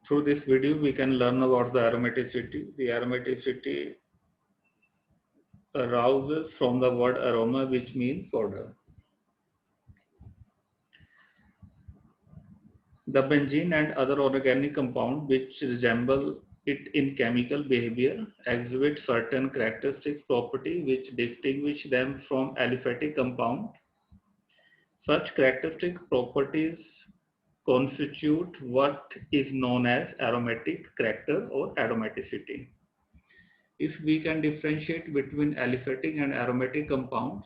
Through this video, we can learn about the aromaticity. The aromaticity arises from the word aroma, which means odor. The benzene and other organic compounds which resemble it in chemical behavior exhibit certain characteristic properties which distinguish them from aliphatic compounds. Such characteristic properties constitute what is known as aromatic character or aromaticity. If we can differentiate between aliphatic and aromatic compounds,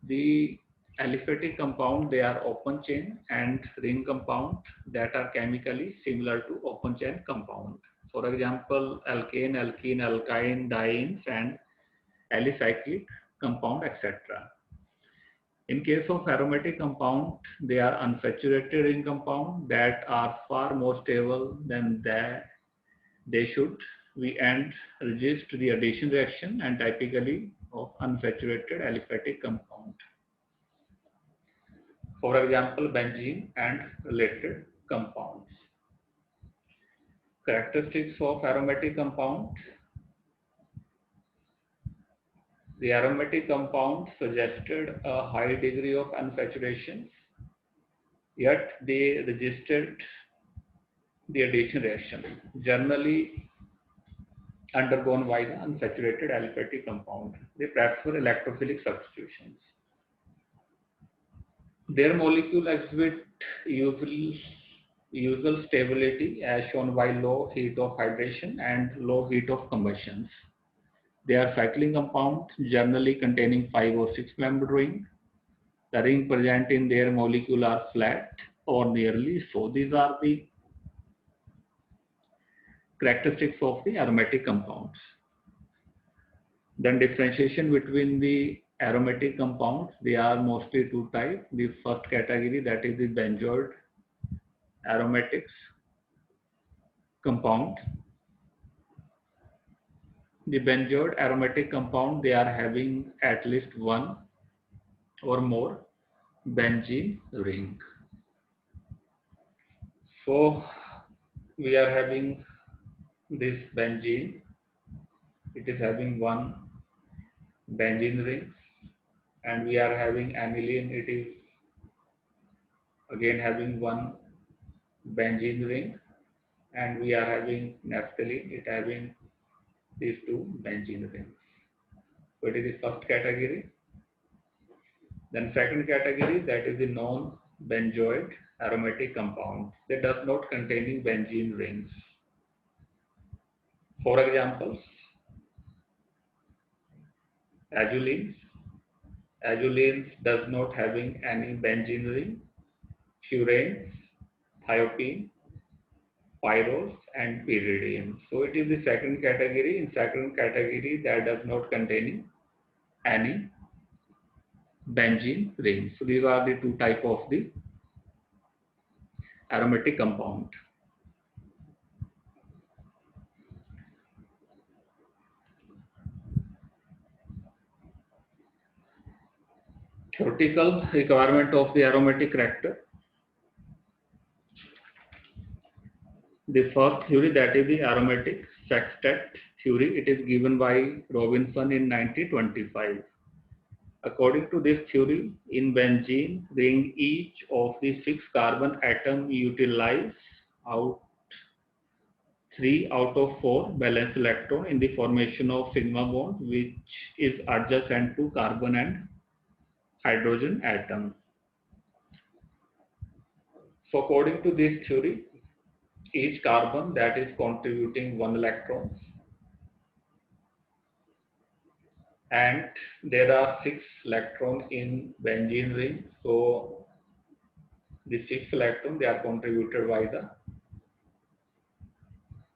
the aliphatic compound, they are open chain, and ring compound that are chemically similar to open chain compound. For example, alkane, alkene, alkyne, dienes, and alicyclic compound, etc. In case of aromatic compound, they are unsaturated ring compound that are far more stable than they should be and resist the addition reaction and typically of unsaturated aliphatic compound. For example, benzene and related compounds. Characteristics of aromatic compound. The aromatic compound suggested a high degree of unsaturation, yet they resisted the addition reaction, generally undergone by the unsaturated aliphatic compound. They prefer electrophilic substitutions. Their molecule exhibit usual stability as shown by low heat of hydration and low heat of combustion. They are cycling compounds generally containing 5 or 6 membered ring. The ring present in their molecule are flat or nearly so. These are the characteristics of the aromatic compounds. Then differentiation between the aromatic compounds, they are mostly two types. The first category, that is the benzoyl aromatics compound. The benzoyl aromatic compound, they are having at least one or more benzene ring. So we are having this benzene, it is having one benzene ring, and we are having aniline, it is again having one benzene ring, and we are having naphthalene, it having these two benzene rings. So it is the first category. Then second category, that is the non-benzoic aromatic compound that does not containing benzene rings. For examples, azulene. Azulene does not having any benzene ring. Furane, thiopene, pyros, and pyridine. So it is the second category. In second category, that does not containing any benzene rings. So these are the two types of the aromatic compound. Theoretical requirement of the aromatic character. The first theory, that is the aromatic sextet theory, it is given by Robinson in 1925. According to this theory, in benzene ring, each of the 6 carbon atom utilize out 3 out of 4 valence electron in the formation of sigma bond, which is adjacent to carbon and hydrogen atom. So according to this theory, each carbon that is contributing 1 electron, and there are 6 electrons in benzene ring. So the 6 electrons, they are contributed by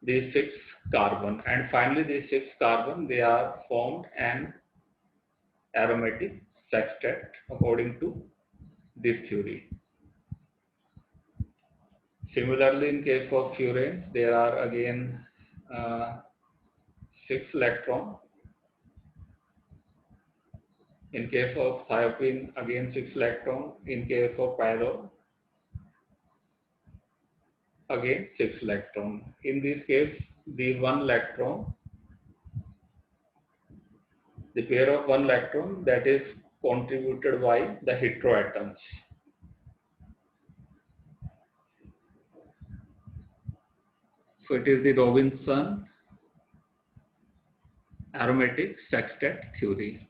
these 6 carbon, and finally these 6 carbon, they are formed an aromatic sextet according to this theory. Similarly, in case of furane, there are again 6 electrons. In case of thiopene, again 6 electrons. In case of pyro, again 6 electron. In this case, the one electron, the pair of one electron that is contributed by the heteroatoms. So it is the Robinson aromatic sextet theory.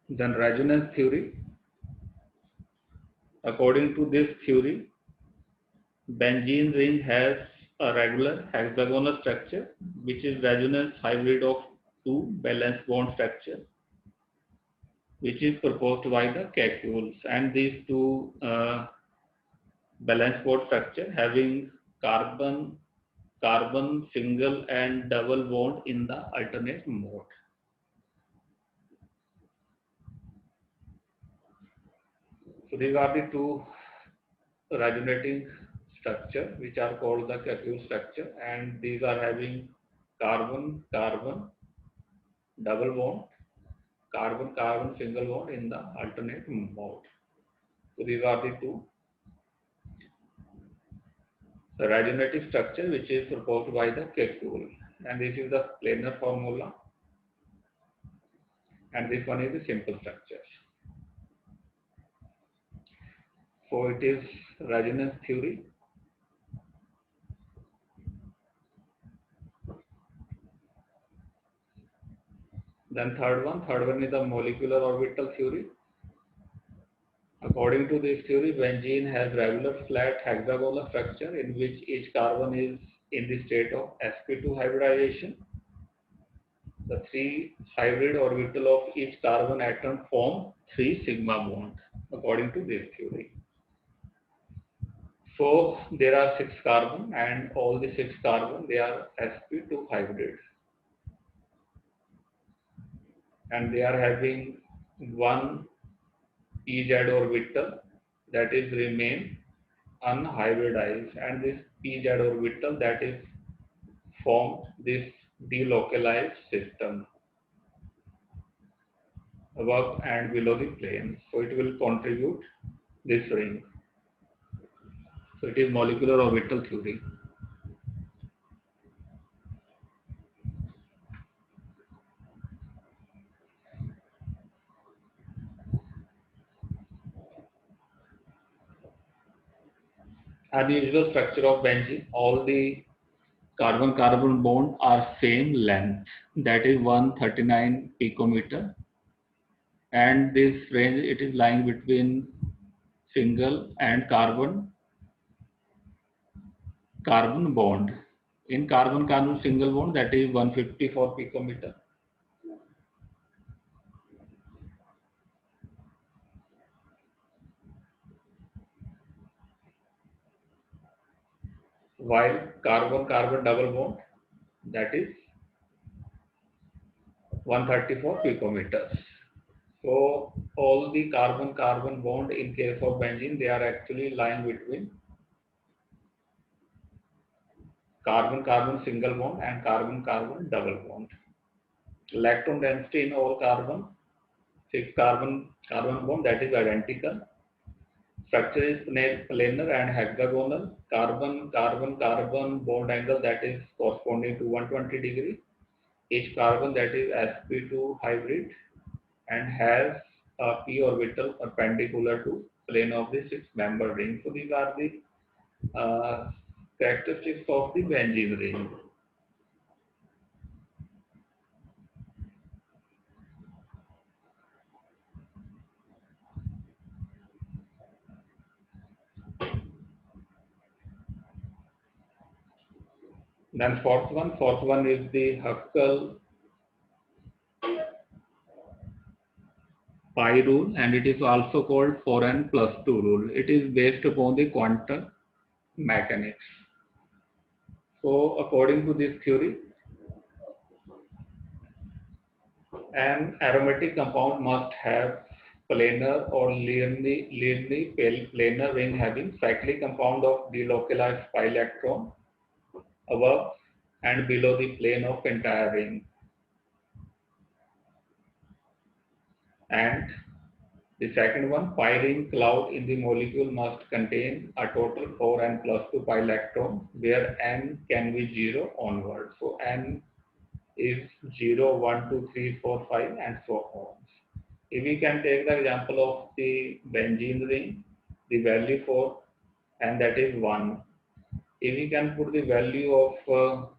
Then resonance theory. According to this theory, benzene ring has a regular hexagonal structure, which is resonance hybrid of two valence bond structure, which is proposed by the Kekulé. And these two valence bond structure having carbon single and double bond in the alternate mode. So these are the two resonating structure which are called the Kekulé structure, and these are having carbon double bond, carbon single bond in the alternate mode. So these are the two resonative structure which is proposed by the Kekulé, and this is the planar formula, and this one is the simple structure. So it is resonance theory. Then third one is the molecular orbital theory. According to this theory, benzene has regular flat hexagonal structure in which each carbon is in the state of sp2 hybridization. The three hybrid orbital of each carbon atom form 3 sigma bond according to this theory. So there are 6 carbon, and all the 6 carbon they are sp2 hybrid, and they are having one pz orbital that is remain unhybridized, and this pz orbital that is form this delocalized system above and below the plane. So it will contribute this ring. So it is molecular orbital theory. Unusual structure of benzene. All the carbon-carbon bond are same length, that is 139 picometer, and this range it is lying between single and carbon bond. In carbon single bond, that is 154 picometer. While carbon double bond, that is 134 picometers. So all the carbon bond in case of benzene, they are actually lying between carbon single bond and carbon double bond. Electron density in all carbon, 6 carbon bond, that is identical. Structure is planar and hexagonal. Carbon bond angle that is corresponding to 120 degree. Each carbon that is sp2 hybrid and has a p orbital perpendicular to plane of the 6-member ring. So these are the characteristics of the benzene ring. Then fourth one is the Huckel pi rule, and it is also called 4n+2 rule. It is based upon the quantum mechanics. So according to this theory, an aromatic compound must have planar or linearly planar ring having cyclic compound of delocalized pi electron above and below the plane of entire ring, and The second one, pi ring cloud in the molecule must contain a total 4n plus 2 pi electron, where n can be 0 onward. So n is 0, 1, 2, 3, 4, 5 and so on. If we can take the example of the benzene ring, the value for and that is 1. If we can put the value of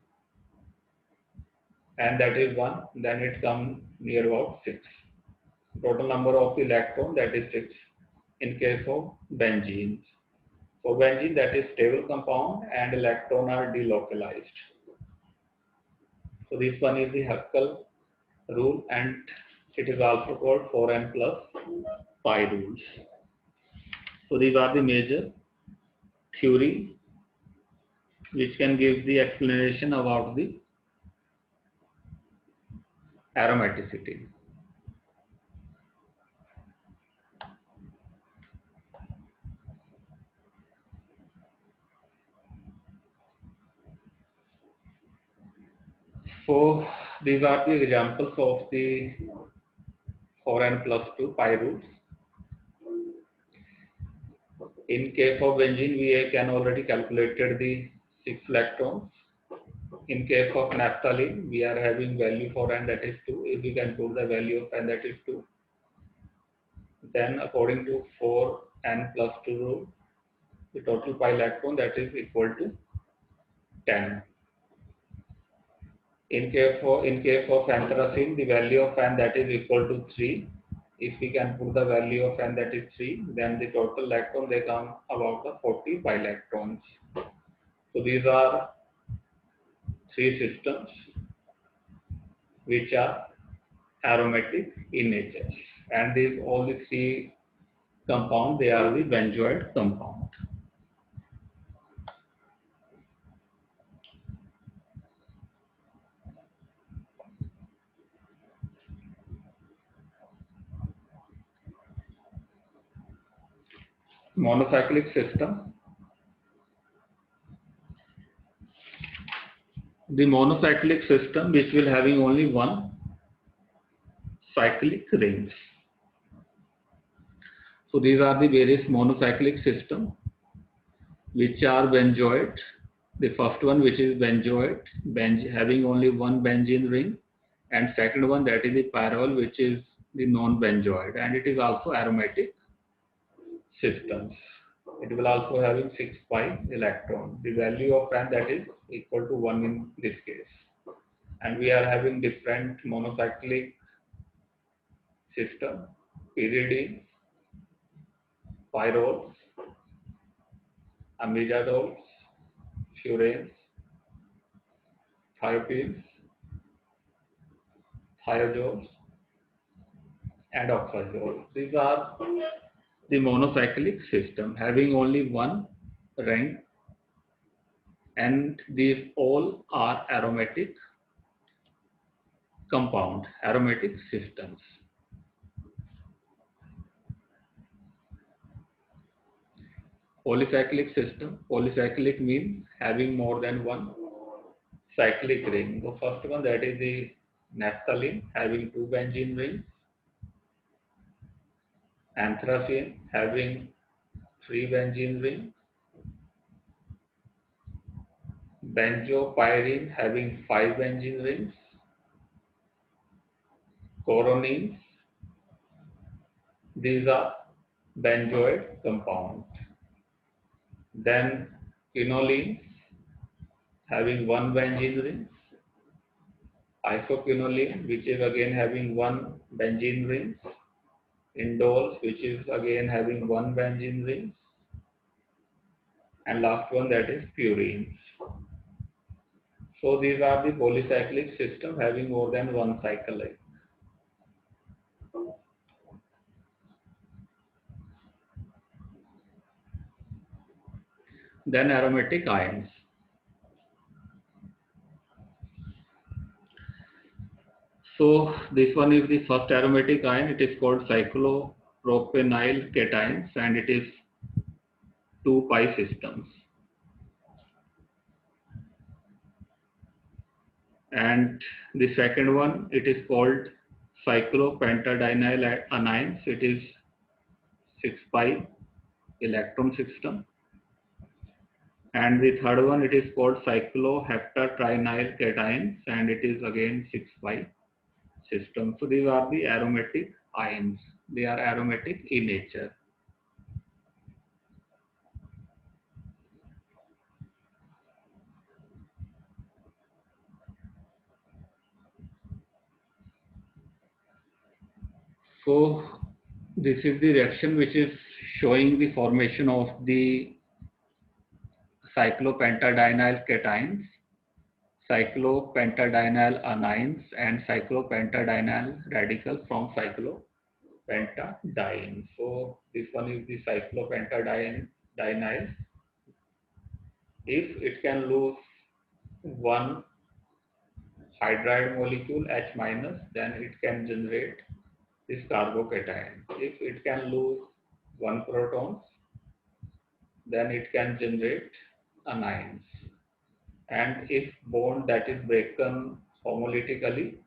and that is 1, then it comes near about 6. Total number of electron, that is 6 in case of benzene. So benzene, that is stable compound and electron are delocalized. So this one is the Huckel rule and it is also called 4n plus pi rules. So these are the major theory which can give the explanation about the aromaticity. So these are the examples of the 4n plus 2 pi rules. In case of benzene, we can already calculated the 6 electrons. In case of naphthalene, we are having value for n, that is 2. If we can put the value of n, that is 2, then according to 4n plus 2 rule, the total pi electron, that is equal to 10. In case of anthracene, the value of n, that is equal to 3. If we can put the value of n, that is 3, then the total electron, they come about the 40 pi electrons. So these are 3 systems which are aromatic in nature, and these all the 3 compounds, they are the benzoate compound. Monocyclic system. The monocyclic system which will having only one cyclic rings. So these are the various monocyclic system which are benzoate. The first one, which is benzoate, having only one benzene ring, and second one, that is the pyrrole, which is the non-benzoate, and it is also aromatic systems. It will also having 6 pi electron. The value of n, that is equal to 1 in this case. And we are having different monocyclic system: pyridine, pyrroles, amidazoles, furanes, thiophene, thiozoles, and oxazoles. These are the monocyclic system having only one ring, and these all are aromatic compound, aromatic systems. Polycyclic system. Polycyclic means having more than one cyclic ring. The first one, that is the naphthalene, having 2 benzene rings. Anthracene, having 3 benzene rings. Benzopyrene, having 5 benzene rings. Coronenes, these are benzoate compounds. Then quinoline, having 1 benzene ring. Isoquinoline, which is again having 1 benzene ring. Indoles, which is again having 1 benzene ring. And last one, that is purines. So these are the polycyclic system having more than one cycle ring. Then aromatic ions. So this one is the first aromatic ion. It is called cyclopropenyl cations, and it is 2 pi systems. And the second one, it is called cyclopentadienyl anions. It is 6pi electron system. And the third one, it is called cycloheptatrinyl cations, and it is again 6pi system. So these are the aromatic ions. They are aromatic in nature. So this is the reaction which is showing the formation of the cyclopentadienyl cations, cyclopentadienyl anions, and cyclopentadienyl radicals from cyclopentadiene. So this one is the cyclopentadienyl. If it can lose one hydride molecule H minus, then it can generate this carbocation. If it can lose one proton, then it can generate anions. And if bond that is broken homolytically,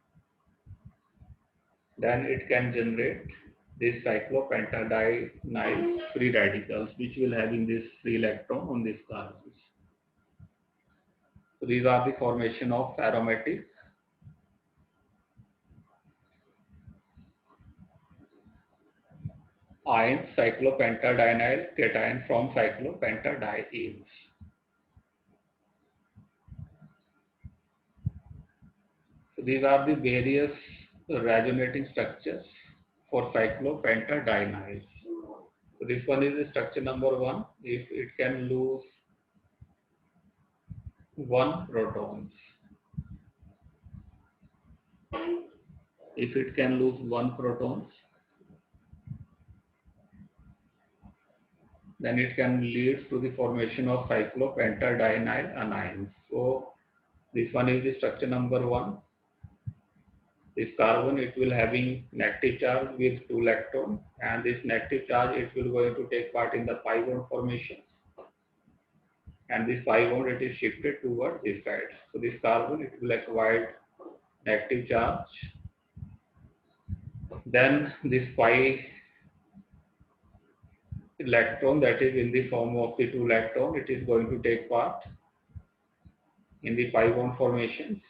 then it can generate this cyclopentadienyl free radicals, which will having this free electron on this carbon. So these are the formation of aromatic ions, cyclopentadienyl cation from cyclopentadienes. So these are the various resonating structures for cyclopentadienyls. So this one is the structure number 1. If it can lose one protons, if it can lose one protons, then it can lead to the formation of cyclopentadienyl anions. So this one is the structure number 1. This carbon, it will having negative charge with 2 electrons, and this negative charge, it will going to take part in the pi bond formation, and this pi bond, it is shifted towards this side. So this carbon, it will acquire negative charge. Then this pi electron, that is in the form of the 2 electron, it is going to take part in the pi bond formations,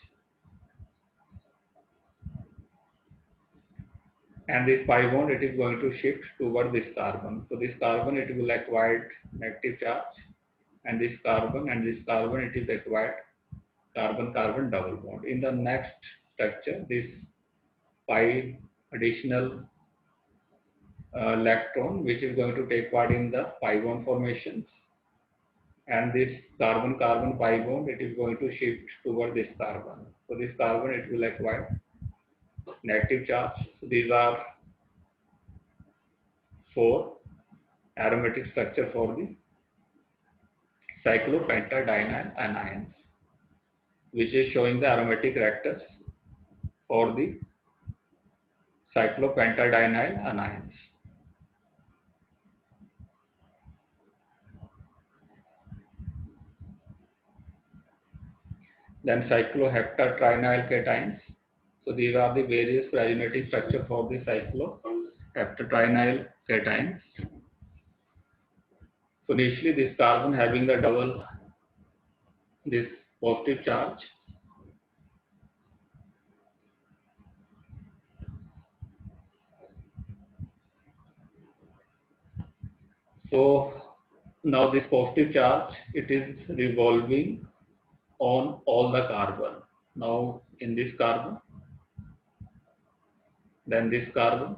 and this pi bond, it is going to shift toward this carbon. So this carbon, it will acquire negative charge, and this carbon, it is acquired carbon-carbon double bond. In the next structure, this pi additional electron, which is going to take part in the pi bond formations, and this carbon-carbon pi bond, it is going to shift toward this carbon. So this carbon, it will acquire negative charge. So these are 4 aromatic structure for the cyclopentadienyl anions, which is showing the aromatic reactors for the cyclopentadienyl anions. Then cycloheptatrinyl cations. So these are the various resonating structure for the cycloheptatrinyl cations. So initially this carbon having the double, this positive charge, so now this positive charge, it is revolving on all the carbon. Now in this carbon, then this carbon,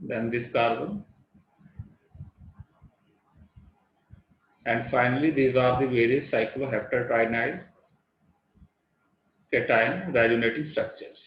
then this carbon, and finally these are the various cycloheptatrinyl cation resonating structures.